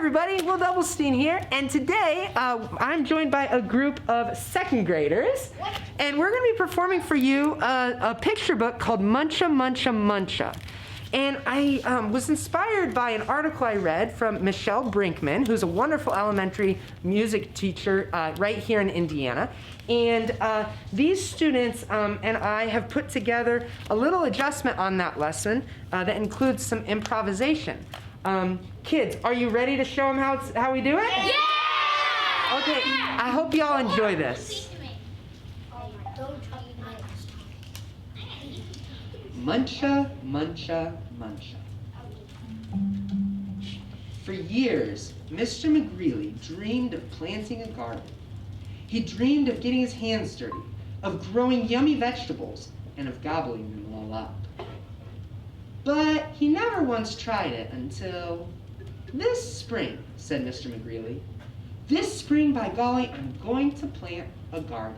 everybody, Will Doublestein here, and today I'm joined by a group of second graders, and we're going to be performing for you a picture book called Muncha, Muncha, Muncha. And I was inspired by an article I read from Michelle Brinkman, who's a wonderful elementary music teacher right here in Indiana. And these students and I have put together a little adjustment on that lesson that includes some improvisation. Kids, are you ready to show them how we do it? Yeah! Okay, I hope y'all enjoy this. Muncha, muncha, muncha. For years, Mr. McGreely dreamed of planting a garden. He dreamed of getting his hands dirty, of growing yummy vegetables, and of gobbling them all up. But he never once tried it until this spring, said Mr. McGreely. This spring, by golly, I'm going to plant a garden.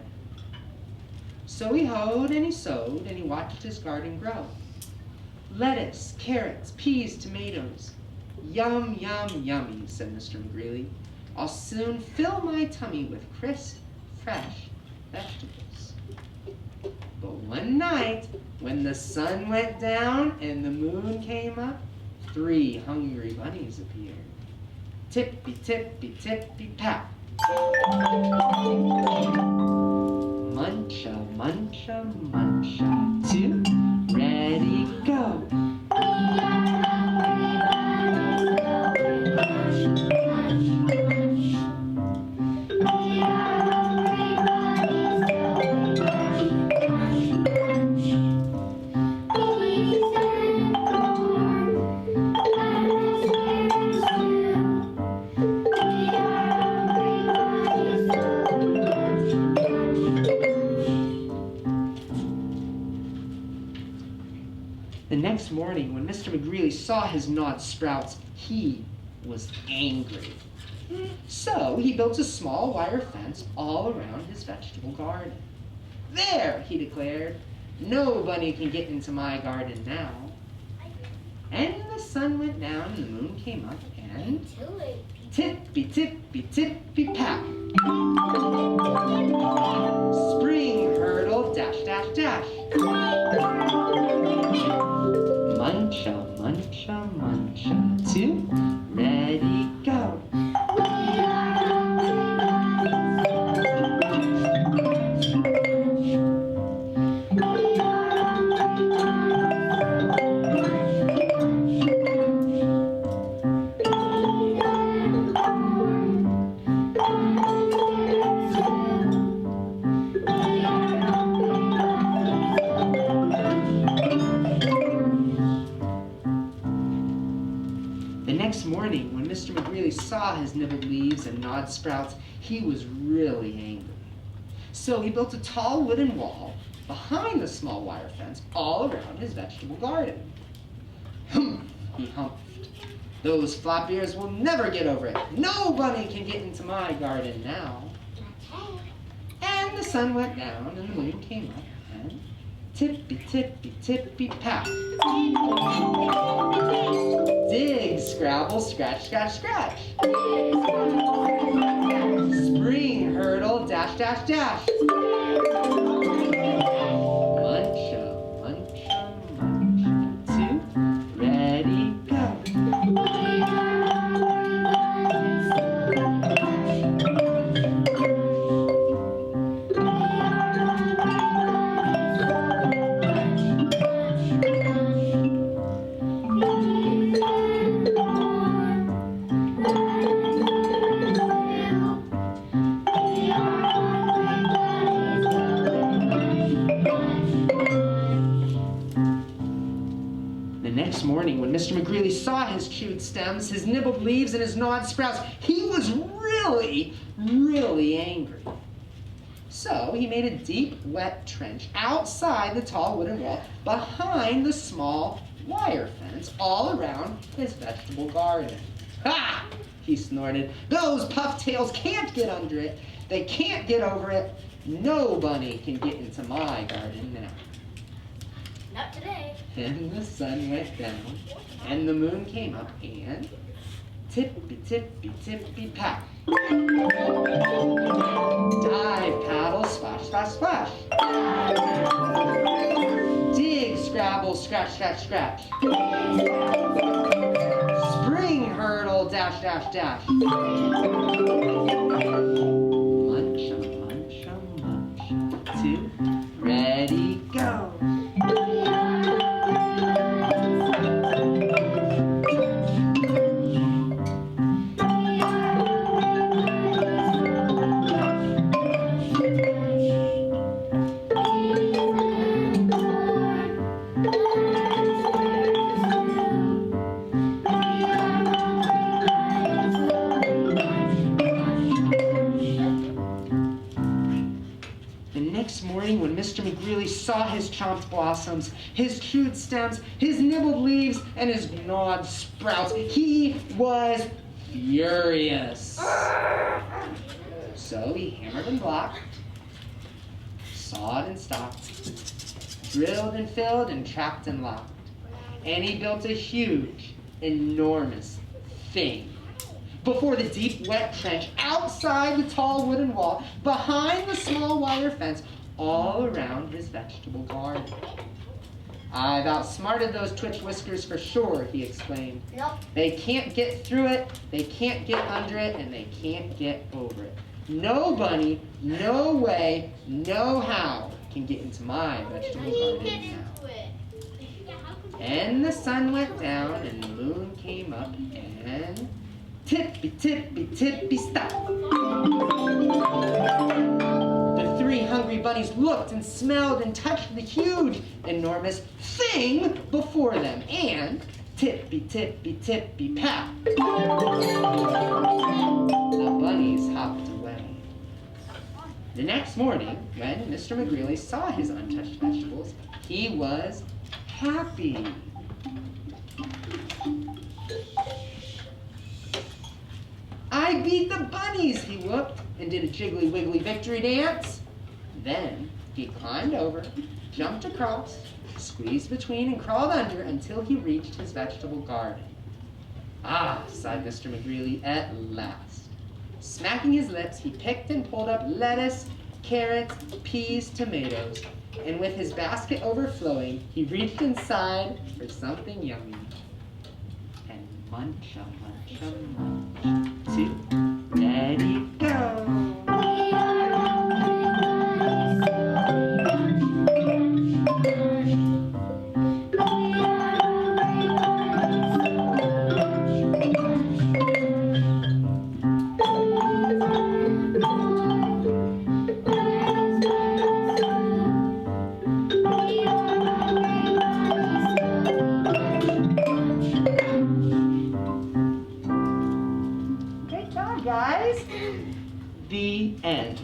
So he hoed and he sowed and he watched his garden grow. Lettuce, carrots, peas, tomatoes. Yum, yum, yummy, said Mr. McGreely. I'll soon fill my tummy with crisp, fresh vegetables. But one night, when the sun went down and the moon came up, 3 hungry bunnies appeared. Tippy, tippy, tippy, tap. Muncha, muncha, muncha. 2, ready, go. The next morning, when Mr. McGreely saw his gnawed sprouts, he was angry. So he built a small wire fence all around his vegetable garden. There, he declared, no bunny can get into my garden now. And the sun went down and the moon came up and tippy, tippy, tippy, tap. Spring hurdle, dash, dash, dash. Muncha, muncha, muncha. 2, ready, go. The next morning, when Mr. McGreely saw his nibbled leaves and gnawed sprouts, he was really angry. So he built a tall wooden wall behind the small wire fence all around his vegetable garden. Humph, he humphed. Those flop ears will never get over it. No bunny can get into my garden now. And the sun went down and the moon came up and tippy, tippy, tippy, pat. Dig, scrabble, scratch, scratch, scratch. Spring hurdle, dash, dash, dash. Muncha, muncha, muncha. 2, ready, go. Next morning, when Mr. McGreely saw his chewed stems, his nibbled leaves, and his gnawed sprouts, he was really, really angry. So he made a deep, wet trench outside the tall wooden wall behind the small wire fence all around his vegetable garden. Ha! He snorted. Those pufftails can't get under it. They can't get over it. No bunny can get into my garden now. Not today. And the sun went down, and the moon came up, and tippy, tippy, tippy, pat. Dive, paddle, splash, splash, splash. Dig, scrabble, scratch, scratch, scratch. Spring, hurdle, dash, dash, dash. Muncha, muncha, muncha. 2, ready, go. When Mr. McGreely saw his chomped blossoms, his chewed stems, his nibbled leaves, and his gnawed sprouts, he was furious. So he hammered and blocked, sawed and stopped, drilled and filled and trapped and locked. And he built a huge, enormous thing before the deep, wet trench, outside the tall wooden wall, behind the small wire fence, all around his vegetable garden. I've outsmarted those twitch whiskers for sure, he exclaimed. Nope. They can't get through it, they can't get under it, and they can't get over it. No bunny, no way, no how can get into my vegetable garden now. And the sun went down and the moon came up and tippy, tippy, tippy, stop. The 3 hungry bunnies looked and smelled and touched the huge, enormous thing before them, and tippy, tippy, tippy, pat. The bunnies hopped away. The next morning, when Mr. McGreely saw his untouched vegetables, he was happy. I beat the bunnies, he whooped, and did a jiggly wiggly victory dance. Then he climbed over, jumped across, squeezed between, and crawled under until he reached his vegetable garden. Ah, sighed Mr. McGreely, at last. Smacking his lips, he picked and pulled up lettuce, carrots, peas, tomatoes, and with his basket overflowing, he reached inside for something yummy. And muncha, muncha, munch. 2, ready, go! Guys, the end.